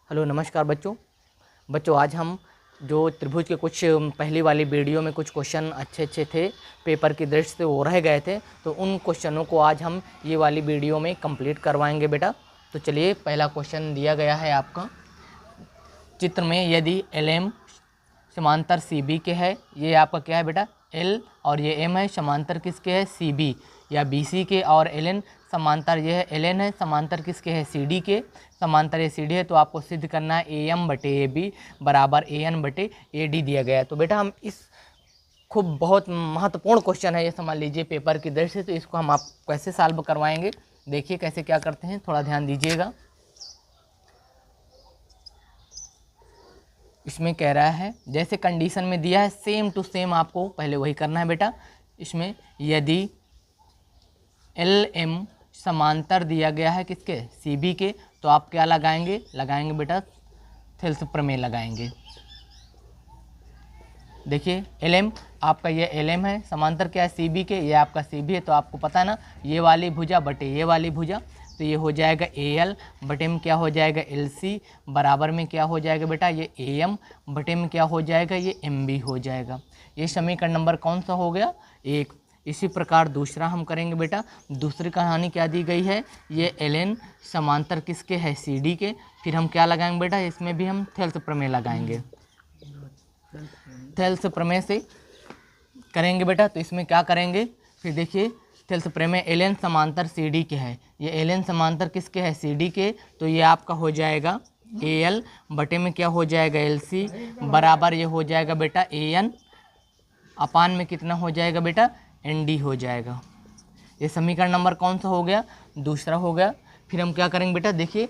Hello नमस्कार बच्चों आज हम जो त्रिभुज के कुछ पहली वाली वीडियो में कुछ क्वेश्चन अच्छे थे पेपर की दृष्टि से वो रह गए थे, तो उन क्वेश्चनों को आज हम ये वाली वीडियो में कंप्लीट करवाएंगे बेटा। तो चलिए, पहला क्वेश्चन दिया गया है आपका चित्र में, यदि LM समांतर CB के है, ये आपका क्या है बेटा L और ये M है, समांतर किसके है CB या BC के, और LN समांतर ये है LN है, समांतर किसके है CD के, समांतर ये CD है। तो आपको सिद्ध करना है AM बटे AB बराबर AN बटे AD दिया गया है। तो बेटा हम इस खूब बहुत महत्वपूर्ण क्वेश्चन है ये, समझ लीजिए पेपर की दृष्टि से, तो इसको हम आप कैसे सॉल्व करवाएंगे, देखिए कैसे क्या करते हैं, थोड़ा ध्यान दीजिएगा। इसमें कह रहा है जैसे कंडीशन में दिया है सेम टू सेम आपको पहले वही करना है बेटा। इसमें यदि LM समांतर दिया गया है किसके CB के, तो आप क्या लगाएंगे बेटा थेल्स प्रमेय लगाएंगे। देखिए LM आपका ये LM है, समांतर क्या है CB के, ये आपका CB है। तो आपको पता है ना, ये वाली भुजा बटे ये वाली भुजा, तो ये हो जाएगा AL बटे में क्या हो जाएगा LC बराबर में क्या हो जाएगा बेटा ये AM बटे में क्या हो जाएगा ये MB हो जाएगा। ये समीकरण नंबर कौन सा हो गया 1। इसी प्रकार दूसरा हम करेंगे बेटा। दूसरी कहानी क्या दी गई है, ये LN समांतर किसके है CD के, फिर हम क्या लगाएंगे बेटा, इसमें भी हम थेल्स प्रमेय लगाएंगे। थेल्स प्रमेय से करेंगे बेटा, तो इसमें क्या करेंगे, फिर देखिए थेल्स प्रमेय LN समांतर CD के है, ये LN समांतर किसके है CD के, तो ये आपका हो जाएगा AL बटे में क्या हो जाएगा LC बराबर ये हो जाएगा बेटा AN अपान में कितना हो जाएगा बेटा ND हो जाएगा। ये समीकरण नंबर कौन सा हो गया, दूसरा हो गया। फिर हम क्या करेंगे बेटा, देखिए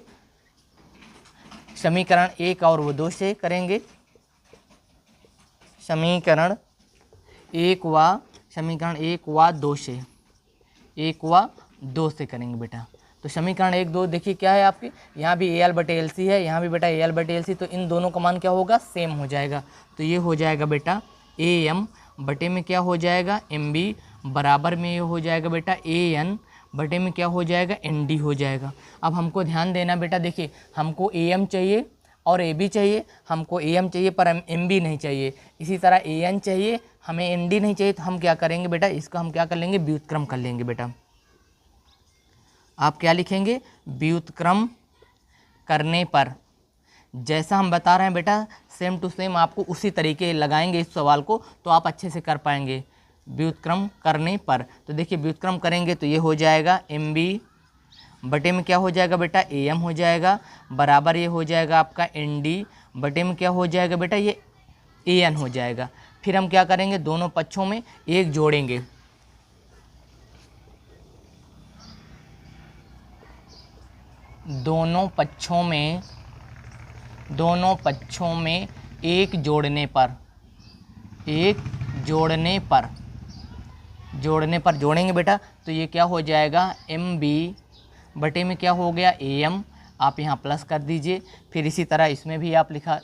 समीकरण 1 और वो 2 से करेंगे। समीकरण 1 व 2 से 1 व 2 से करेंगे बेटा। तो समीकरण 1 2 देखिए क्या है आपके, यहाँ भी AL बटे LC है, यहाँ भी बेटा AL बटे LC, तो इन दोनों का मान क्या होगा सेम हो जाएगा। तो ये हो जाएगा बेटा AM बटे में क्या हो जाएगा MB बराबर में ये हो जाएगा बेटा AN बटे में क्या हो जाएगा ND हो जाएगा। अब हमको ध्यान देना बेटा, देखिए हमको AM चाहिए और AB चाहिए, हमको AM चाहिए पर MB नहीं चाहिए, इसी तरह AN चाहिए हमें ND नहीं चाहिए। तो हम क्या करेंगे बेटा, इसका हम क्या कर लेंगे व्युत्क्रम कर लेंगे बेटा। आप क्या लिखेंगे, व्युत्क्रम करने पर जैसा हम बता रहे हैं बेटा सेम टू सेम आपको उसी तरीके लगाएंगे इस सवाल को, तो आप अच्छे से कर पाएंगे व्युत्क्रम करने पर। तो देखिए व्युत्क्रम करेंगे तो ये हो जाएगा MB बटे में क्या हो जाएगा बेटा AM हो जाएगा बराबर ये हो जाएगा आपका ND बटे में क्या हो जाएगा बेटा ये AN हो जाएगा। फिर हम क्या करेंगे, दोनों पक्षों में 1 जोड़ेंगे, दोनों पक्षों में 1 जोड़ने पर जोड़ेंगे बेटा। तो ये क्या हो जाएगा MB बटे में क्या हो गया AM, आप यहाँ प्लस कर दीजिए। फिर इसी तरह इसमें भी आप लिखा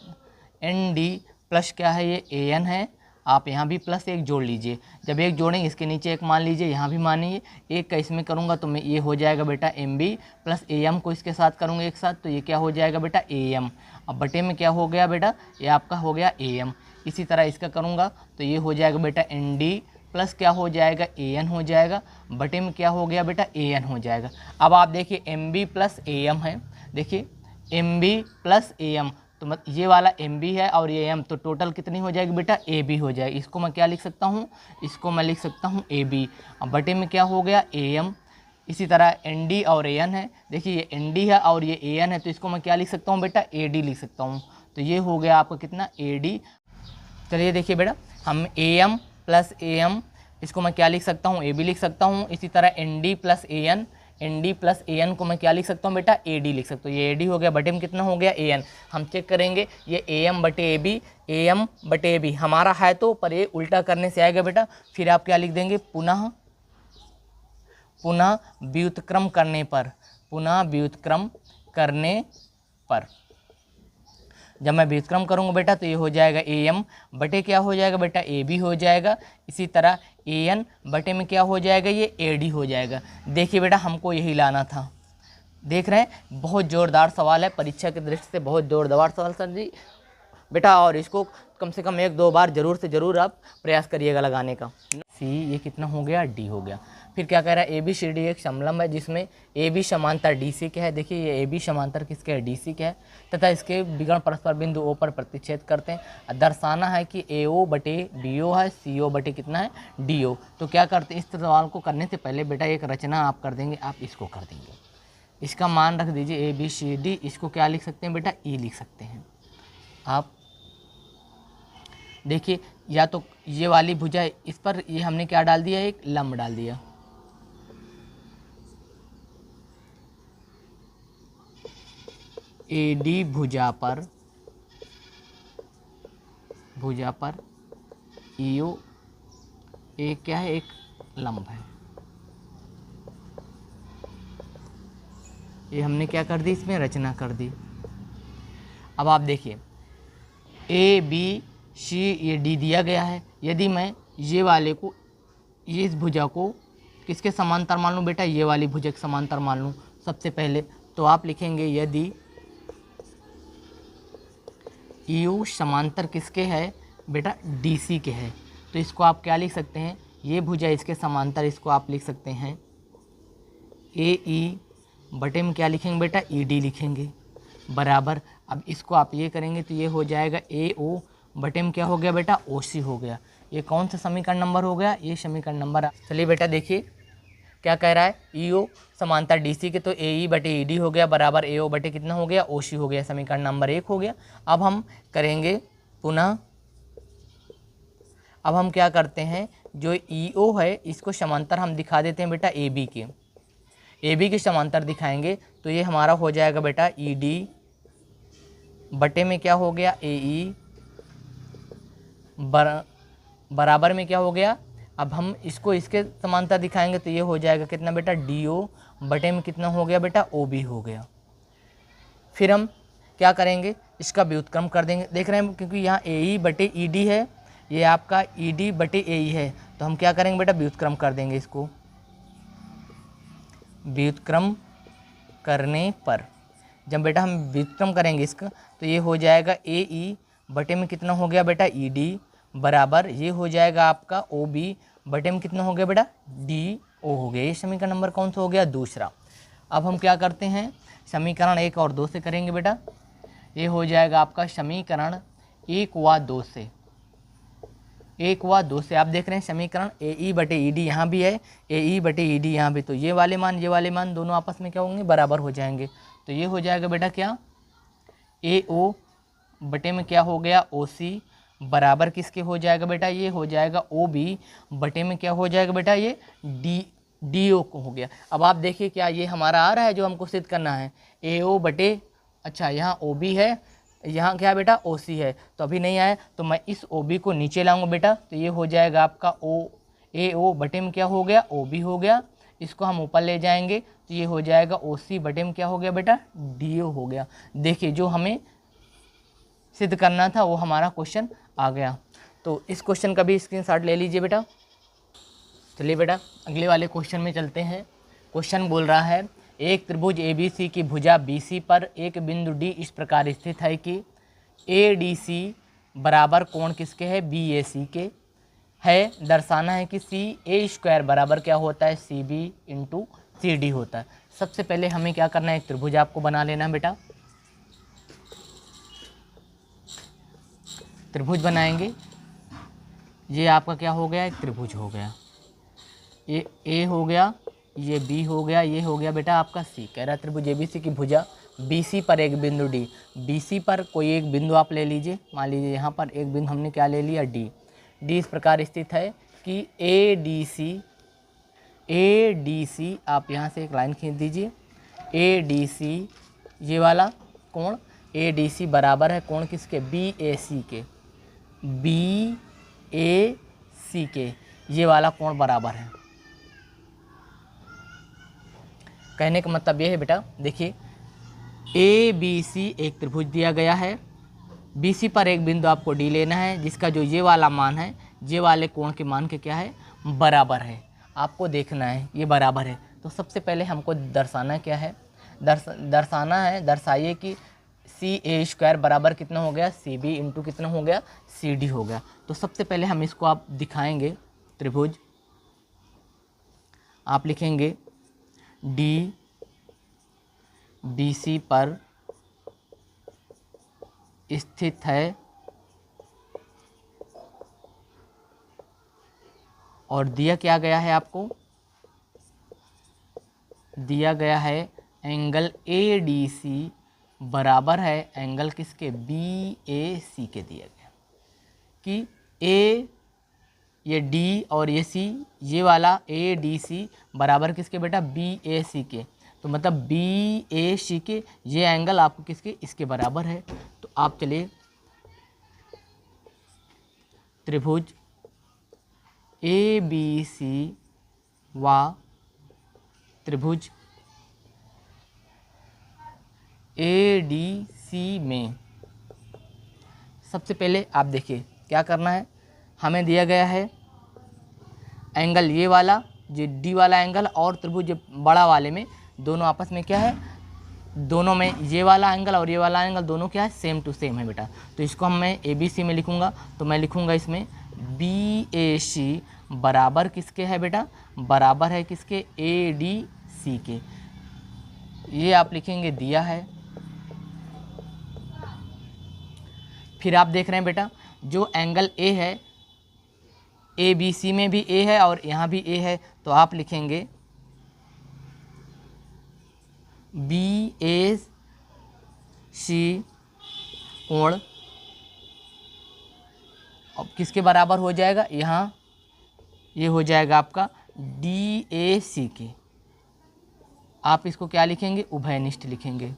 ND प्लस क्या है ये AN है, आप यहाँ भी प्लस 1 जोड़ लीजिए। जब 1 जोड़ेंगे इसके नीचे 1 मान लीजिए, यहाँ भी मानिए 1 का इसमें करूँगा तो मैं ये हो जाएगा बेटा MB प्लस AM को इसके साथ करूँगा एक साथ, तो ये क्या हो जाएगा बेटा AM। अब बटे में क्या हो गया बेटा, ये आपका हो गया AM। इसी तरह इसका करूँगा तो ये हो जाएगा बेटा ND प्लस क्या हो जाएगा AN हो जाएगा, बटे में क्या हो गया बेटा AN हो जाएगा। अब आप देखिए MB प्लस AM है, देखिए MB प्लस AM, तो ये वाला MB है और ये AM, तो टोटल कितनी हो जाएगी बेटा AB हो जाएगी। इसको मैं क्या लिख सकता हूँ, इसको मैं लिख सकता हूँ AB। अब बटे में क्या हो गया AM। इसी तरह ND और AN है, देखिए ये ND है और ये AN है, तो इसको मैं क्या लिख सकता हूँ बेटा AD लिख सकता हूँ। तो ये हो गया आपका कितना AD। चलिए देखिए बेटा, हम AM प्लस AM इसको मैं क्या लिख सकता हूँ AB लिख सकता हूँ। इसी तरह ND प्लस AN को मैं क्या लिख सकता हूँ बेटा AD लिख सकता हूँ। ये AD हो गया, बटे में कितना हो गया AN। हम चेक करेंगे ये AM बटे AB हमारा है, तो पर ये उल्टा करने से आएगा बेटा। फिर आप क्या लिख देंगे, पुनः व्युत्क्रम करने पर जब मैं व्युत्क्रम करूँगा बेटा तो ये हो जाएगा AM बटे क्या हो जाएगा बेटा AB हो जाएगा। इसी तरह AN बटे में क्या हो जाएगा ये AD हो जाएगा। देखिए बेटा हमको यही लाना था, देख रहे हैं, बहुत ज़ोरदार सवाल है, परीक्षा की दृष्टि से बहुत ज़ोरदार सवाल सर जी बेटा, और इसको कम से कम 1-2 बार ज़रूर से ज़रूर आप प्रयास करिएगा लगाने का। सी ये कितना हो गया, डी हो गया। फिर क्या कह रहा है, ए बी सी डी एक समलंब है जिसमें ए बी समांतर डी सी के है। देखिए ये ए बी समांतर किसके है, डी सी के है, तथा इसके विकर्ण परस्पर बिंदु ओ पर प्रतिच्छेद करते हैं। दर्शाना है कि ए ओ बटे डी ओ है, सी ओ बटे कितना है, डी ओ। तो क्या करते हैं, इस सवाल को करने से पहले बेटा एक रचना आप कर देंगे, आप इसको कर देंगे, इसका मान रख दीजिए ए बी सी डी, इसको क्या लिख सकते हैं बेटा, ई लिख सकते हैं आप। देखिए या तो ये वाली भुजा, इस पर ये हमने क्या डाल दिया, एक लंब डाल दिया, ए डी भुजा पर ई ओ एक क्या है, एक लंब है। ये हमने क्या कर दी, इसमें रचना कर दी। अब आप देखिए ए बी सी ये डी दिया गया है। यदि मैं ये वाले को, ये इस भुजा को किसके समांतर मान लूँ बेटा, ये वाली भुजा के समांतर मान लूँ सबसे पहले, तो आप लिखेंगे यदि यू समांतर किसके है बेटा, डी सी के है, तो इसको आप क्या लिख सकते हैं, ये भुजा इसके समांतर, इसको आप लिख सकते हैं ए ई बटे में क्या लिखेंगे बेटा, ई डी लिखेंगे, बराबर। अब इसको आप ये करेंगे तो ये हो जाएगा ए ओ बटे में क्या हो गया बेटा, ओ सी हो गया। ये कौन सा समीकरण नंबर हो गया, ये समीकरण नंबर। चलिए बेटा देखिए क्या कह रहा है, ई ओ समांतर डी सी के, तो ए ई बटे ई डी हो गया, बराबर ए ओ बटे कितना हो गया, ओ सी हो गया, समीकरण नंबर 1 हो गया। अब हम करेंगे पुनः, अब हम क्या करते हैं, जो ई ओ है इसको समांतर हम दिखा देते हैं बेटा ए बी के, ए बी के समांतर दिखाएंगे तो ये हमारा हो जाएगा बेटा ई डी बटे में क्या हो गया, ए ई बराबर में क्या हो गया। अब हम इसको इसके समांतर दिखाएंगे तो ये हो जाएगा कितना बेटा, डी ओ बटे में कितना हो गया बेटा, ओ बी हो गया। फिर हम क्या करेंगे, इसका व्युत्क्रम कर देंगे। देख रहे हैं क्योंकि यहाँ ए ई बटे ई डी है, ये आपका ई डी बटे ए ई है, तो हम क्या करेंगे बेटा, व्युत्क्रम कर देंगे इसको। व्युत्क्रम करने पर जब बेटा हम व्युत्क्रम करेंगे इसका तो ये हो जाएगा ए ई बटे में कितना हो गया बेटा, ई डी, बराबर ये हो जाएगा आपका ओ बी बटे में कितना हो गया बेटा, डी ओ हो गया। ये समीकरण नंबर कौन सा हो गया, दूसरा। अब हम क्या करते हैं, समीकरण 1 और 2 से करेंगे बेटा। ये हो जाएगा आपका समीकरण 1 व 2 से, 1 व 2 से आप देख रहे हैं समीकरण ए ई बटे ई डी यहाँ भी है, ए ई बटे ई डी यहाँ भी, तो ये वाले मान दोनों आपस में क्या होंगे, बराबर हो जाएंगे। तो ये हो जाएगा बेटा क्या, ए ओ बटे में क्या हो गया, ओ सी, बराबर किसके हो जाएगा बेटा, ये हो जाएगा ओ बी बटे में क्या हो जाएगा बेटा, ये डी ओ को हो गया। अब आप देखिए क्या ये हमारा आ रहा है जो हमको सिद्ध करना है, ए ओ बटे, अच्छा यहाँ ओ बी है, यहाँ क्या बेटा, ओ सी है, तो अभी नहीं आया, तो मैं इस ओ बी को नीचे लाऊंगा बेटा, तो ये हो जाएगा आपका ए ओ बटे में क्या हो गया, ओ बी हो गया। इसको हम ऊपर ले जाएंगे तो ये हो जाएगा ओ सी बटे में क्या हो गया बेटा, डी ओ हो गया। देखिए जो हमें सिद्ध करना था वो हमारा क्वेश्चन आ गया। तो इस क्वेश्चन का भी स्क्रीनशॉट ले लीजिए बेटा। चलिए बेटा अगले वाले क्वेश्चन में चलते हैं। क्वेश्चन बोल रहा है, एक त्रिभुज ABC की भुजा BC पर एक बिंदु D इस प्रकार स्थित है कि ADC बराबर कोण किसके है, BAC के है। दर्शाना है कि CA² बराबर क्या होता है, CB इंटू CD होता है। सबसे पहले हमें क्या करना है, एक त्रिभुज आपको बना लेना बेटा। त्रिभुज बनाएंगे, ये आपका क्या हो गया, एक त्रिभुज हो गया। ये A हो गया, ये B हो गया, ये हो गया बेटा आपका C। कह रहा त्रिभुज ABC की भुजा BC पर एक बिंदु D, BC पर कोई एक बिंदु आप ले लीजिए। मान लीजिए यहाँ पर एक बिंदु हमने क्या ले लिया, D इस प्रकार स्थित है कि ADC आप यहाँ से एक लाइन खींच दीजिए। ADC ये वाला कोण ADC बराबर है कोण किसके, BAC के, BAC के, ये वाला कोण बराबर है। कहने का मतलब ये है बेटा, देखिए ABC एक त्रिभुज दिया गया है, BC पर एक बिंदु आपको D लेना है जिसका जो ये वाला मान है, ये वाले कोण के मान के क्या है, बराबर है। आपको देखना है ये बराबर है। तो सबसे पहले हमको दर्शाना क्या है, दर्शाना है, दर्शाइए कि CA² बराबर कितना हो गया, CB इंटू कितना हो गया, CD हो गया। तो सबसे पहले हम इसको आप दिखाएंगे, त्रिभुज आप लिखेंगे DBC पर स्थित है और दिया क्या गया है, आपको दिया गया है एंगल ADC बराबर है एंगल किसके, BAC के दिया गया कि A ये D और ये C, ये वाला ADC बराबर किसके बेटा, BAC के। तो मतलब BAC के ये एंगल आपको किसके, इसके बराबर है। तो आप चलिए त्रिभुज ABC व त्रिभुज ADC में सबसे पहले आप देखिए क्या करना है, हमें दिया गया है एंगल ये वाला, जो D वाला एंगल और त्रिभुज बड़ा वाले में दोनों आपस में क्या है, दोनों में ये वाला एंगल और ये वाला एंगल दोनों क्या है, सेम टू सेम है बेटा। तो इसको हम मैं ABC में लिखूंगा, तो मैं लिखूंगा इसमें BAC बराबर किसके है बेटा, बराबर है किसके, ADC के। ये आप लिखेंगे दिया है। फिर आप देख रहे हैं बेटा जो एंगल A है, ABC में भी A है और यहाँ भी A है, तो आप लिखेंगे BAC कोण अब किसके बराबर हो जाएगा, यहाँ ये हो जाएगा आपका DAC के। आप इसको क्या लिखेंगे, उभयनिष्ठ लिखेंगे,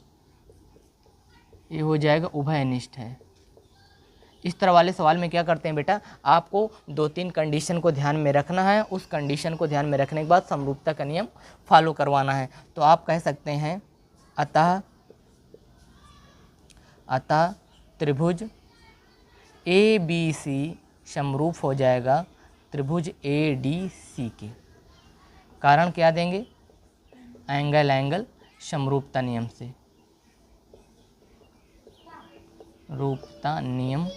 ये हो जाएगा उभयनिष्ठ है। इस तरह वाले सवाल में क्या करते हैं बेटा, आपको 2-3 कंडीशन को ध्यान में रखना है, उस कंडीशन को ध्यान में रखने के बाद समरूपता का नियम फॉलो करवाना है। तो आप कह सकते हैं अतः त्रिभुज ABC समरूप हो जाएगा त्रिभुज ADC के। कारण क्या देंगे, एंगल समरूपता नियम से, रूपता नियम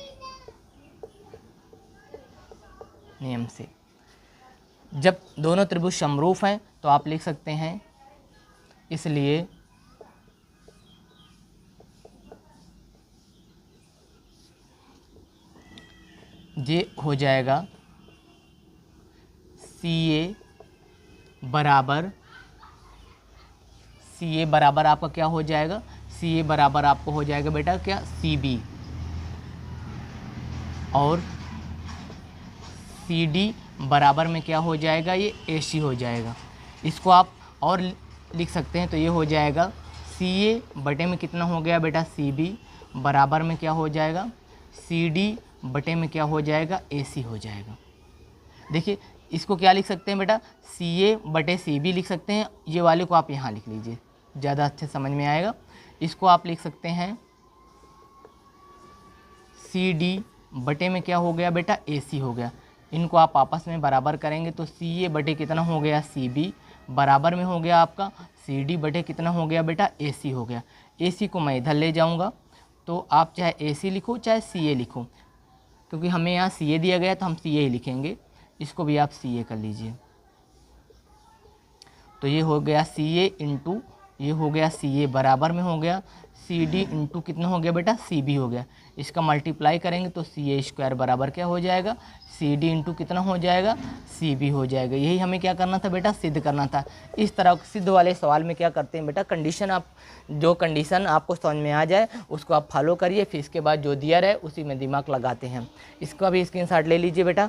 से। जब दोनों त्रिभुज समरूप हैं तो आप लिख सकते हैं, इसलिए ये हो जाएगा CA बराबर आपका क्या हो जाएगा, CA बराबर आपको हो जाएगा बेटा क्या, CB, और CD बराबर में क्या हो जाएगा, ये AC हो जाएगा। इसको आप और लिख सकते हैं, तो ये हो जाएगा CA बटे में कितना हो गया बेटा, CB बराबर में क्या हो जाएगा, CD बटे में क्या हो जाएगा, AC हो जाएगा। देखिए इसको क्या लिख सकते हैं बेटा, CA बटे CB लिख सकते हैं, ये वाले को आप यहाँ लिख लीजिए, ज़्यादा अच्छे समझ में आएगा। इसको आप लिख सकते हैं CD बटे में क्या हो गया बेटा, AC हो गया। इनको आप आपस में बराबर करेंगे तो CA बटे कितना हो गया, CB बराबर में हो गया आपका CD बटे कितना हो गया बेटा, AC हो गया। AC को मैं इधर ले जाऊंगा, तो आप चाहे AC लिखो चाहे CA लिखो, क्योंकि हमें यहाँ CA दिया गया तो हम CA ही लिखेंगे। इसको भी आप CA कर लीजिए, तो ये हो गया CA इंटू ये हो गया CA बराबर में हो गया CD इंटू कितना हो गया बेटा, CB हो गया। इसका मल्टीप्लाई करेंगे तो CA² बराबर क्या हो जाएगा, CD इंटू कितना हो जाएगा, CB हो जाएगा। यही हमें क्या करना था बेटा, सिद्ध करना था। इस तरह सिद्ध वाले सवाल में क्या करते हैं बेटा, कंडीशन आप जो कंडीशन आपको समझ में आ जाए उसको आप फॉलो करिए, फिर इसके बाद जो दिया रहे उसी में दिमाग लगाते हैं। इसका भी स्क्रीनशॉट ले लीजिए बेटा।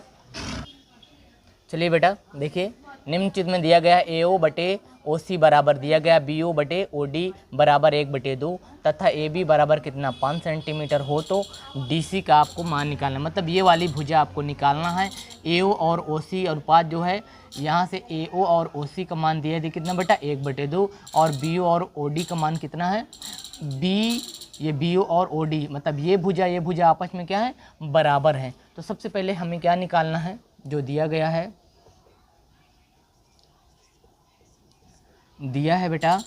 चलिए बेटा देखिए, निम्न चित्र में दिया गया AO बटे OC बराबर दिया गया BO बटे OD बराबर 1/2 तथा AB बराबर कितना 5 सेंटीमीटर हो, तो DC का आपको मान निकालना है, मतलब ये वाली भुजा आपको निकालना है। AO और OC अनुपात जो है, यहाँ से AO और OC का मान दिया है कितना बेटा 1/2, और BO और OD का मान कितना है, ये BO और OD मतलब ये भुजा आपस में क्या है, बराबर है। तो सबसे पहले हमें क्या निकालना है, जो दिया गया है, दिया है बेटा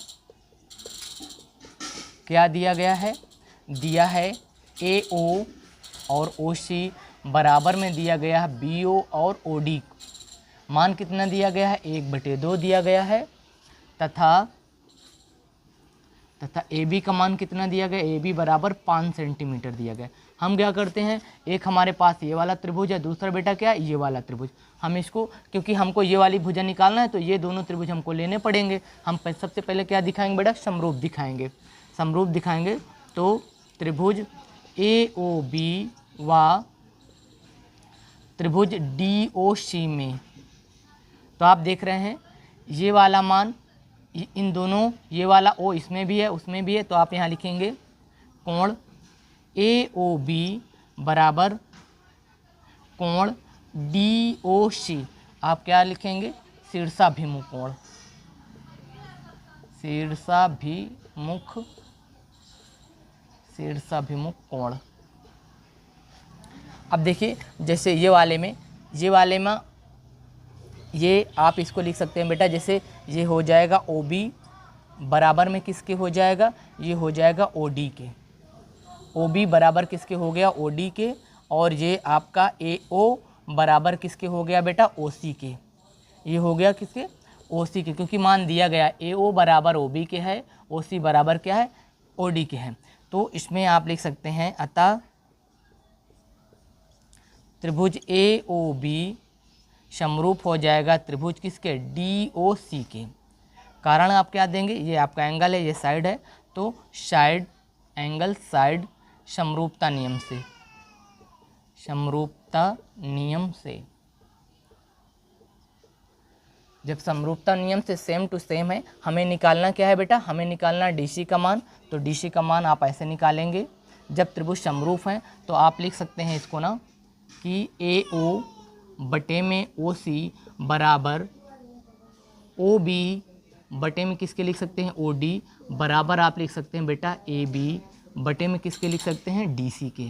क्या दिया गया है, दिया है AO और OC बराबर में दिया गया है BO और OD। मान कितना दिया गया है, 1/2 दिया गया है, तथा AB का मान कितना दिया गया, AB बराबर 5 सेंटीमीटर दिया गया। हम क्या करते हैं, एक हमारे पास ये वाला त्रिभुज है, दूसरा बेटा क्या है, ये वाला त्रिभुज। हम इसको, क्योंकि हमको ये वाली भुजा निकालना है तो ये दोनों त्रिभुज हमको लेने पड़ेंगे। हम सबसे पहले क्या दिखाएंगे बेटा, समरूप दिखाएंगे। समरूप दिखाएंगे तो त्रिभुज AOB व त्रिभुज DOC में, तो आप देख रहे हैं ये वाला मान, इन दोनों, ये वाला O इसमें भी है उसमें भी है, तो आप यहाँ लिखेंगे कोण AOB बराबर कोण DOC। आप क्या लिखेंगे, शीर्षाभिमुख कोण, शीर्षाभिमुख कोण। अब देखिए जैसे ये वाले में ये आप इसको लिख सकते हैं बेटा, जैसे ये हो जाएगा OB बराबर में किसके हो जाएगा, ये हो जाएगा OD के। OB बराबर किसके हो गया, OD के। और ये आपका AO बराबर किसके हो गया बेटा, OC के। ये हो गया किसके, OC के, क्योंकि मान दिया गया AO बराबर OB के है, OC बराबर क्या है, OD के है। तो इसमें आप लिख सकते हैं, अतः त्रिभुज AOB समरूप हो जाएगा त्रिभुज किसके, DOC के। कारण आप क्या देंगे, ये आपका एंगल है, ये साइड है, तो साइड एंगल साइड समरूपता नियम से, समरूपता नियम से। जब समरूपता नियम से सेम टू सेम है, हमें निकालना क्या है बेटा, हमें निकालना DC का मान। तो DC का मान आप ऐसे निकालेंगे, जब त्रिभुज समरूप हैं तो आप लिख सकते हैं इसको ना कि AO बटे में OC बराबर OB बटे में किसके लिख सकते हैं, OD बराबर आप लिख सकते हैं बेटा AB बटे में किसके लिख सकते हैं, DC के।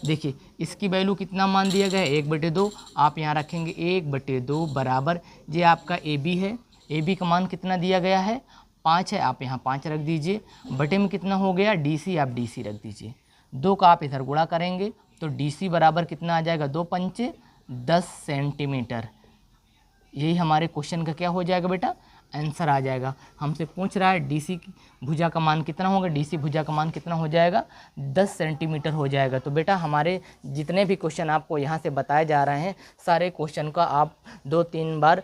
देखिए इसकी वैल्यू कितना मान दिया गया है, 1/2। आप यहाँ रखेंगे 1/2 बराबर, ये आपका AB है, AB का मान कितना दिया गया है, 5 है, आप यहाँ 5 रख दीजिए। बटे में कितना हो गया, DC, आप DC रख दीजिए। 2 का आप इधर गुणा करेंगे तो DC बराबर कितना आ जाएगा, 2 पंचे 10 सेंटीमीटर। यही हमारे क्वेश्चन का क्या हो जाएगा बेटा, आंसर आ जाएगा। हमसे पूछ रहा है DC की भुजा का मान कितना होगा, DC भुजा का मान कितना हो जाएगा, 10 सेंटीमीटर हो जाएगा। तो बेटा हमारे जितने भी क्वेश्चन आपको यहाँ से बताए जा रहे हैं, सारे क्वेश्चन का आप 2-3 बार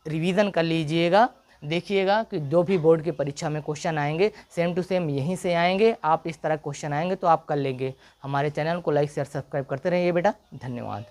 रिवीजन कर लीजिएगा। देखिएगा कि जो भी बोर्ड की परीक्षा में क्वेश्चन आएंगे सेम टू सेम यहीं से आएंगे। आप इस तरह क्वेश्चन आएंगे तो आप कर लेंगे। हमारे चैनल को लाइक शेयर सब्सक्राइब करते रहिए बेटा। धन्यवाद।